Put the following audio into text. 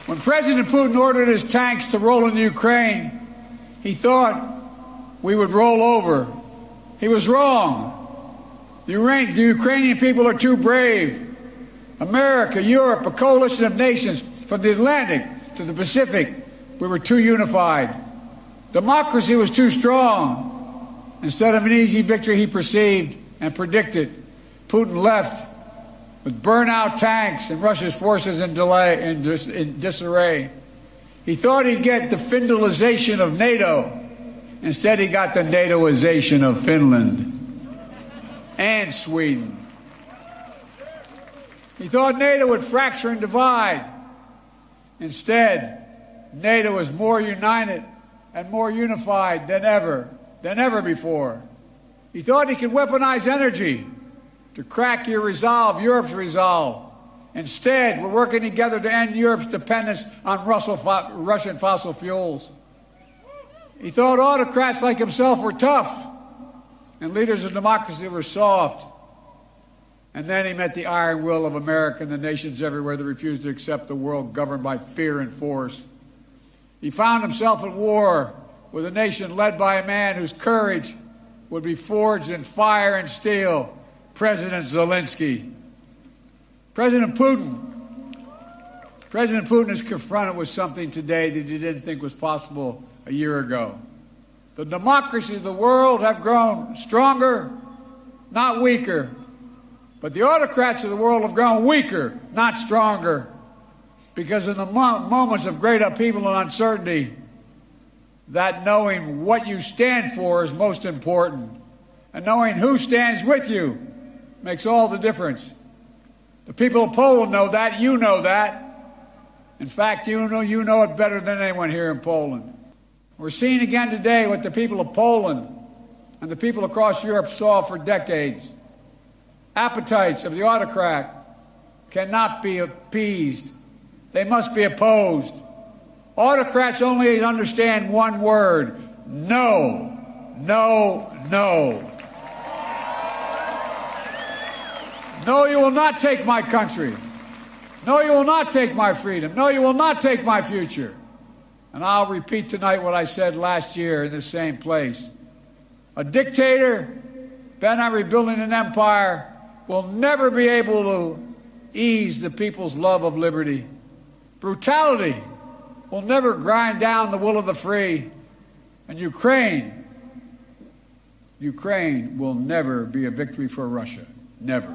When President Putin ordered his tanks to roll into Ukraine, he thought we would roll over. He was wrong. The Ukrainian people are too brave. America, Europe, a coalition of nations from the Atlantic to the Pacific, we were too unified. Democracy was too strong. Instead of an easy victory he perceived and predicted, Putin left with burnt-out tanks and Russia's forces in disarray. He thought he'd get the Finlandization of NATO. Instead, he got the NATOization of Finland and Sweden. He thought NATO would fracture and divide. Instead, NATO is more united and more unified than ever before. He thought he could weaponize energy to crack your resolve, Europe's resolve. Instead, we're working together to end Europe's dependence on Russian fossil fuels. He thought autocrats like himself were tough and leaders of democracy were soft. And then he met the iron will of America and the nations everywhere that refused to accept the world governed by fear and force. He found himself at war with a nation led by a man whose courage would be forged in fire and steel, President Zelensky. President Putin is confronted with something today that he didn't think was possible a year ago. The democracies of the world have grown stronger, not weaker. But the autocrats of the world have grown weaker, not stronger. Because in the moments of great upheaval and uncertainty, that knowing what you stand for is most important. And knowing who stands with you makes all the difference. The people of Poland know that. You know that. In fact, you know it better than anyone here in Poland. We're seeing again today what the people of Poland and the people across Europe saw for decades. Appetites of the autocrat cannot be appeased. They must be opposed. Autocrats only understand one word: no, no, no. No, you will not take my country. No, you will not take my freedom. No, you will not take my future. And I'll repeat tonight what I said last year in the same place. A dictator bent on rebuilding an empire will never be able to ease the people's love of liberty. Brutality will never grind down the will of the free. And Ukraine will never be a victory for Russia. Never.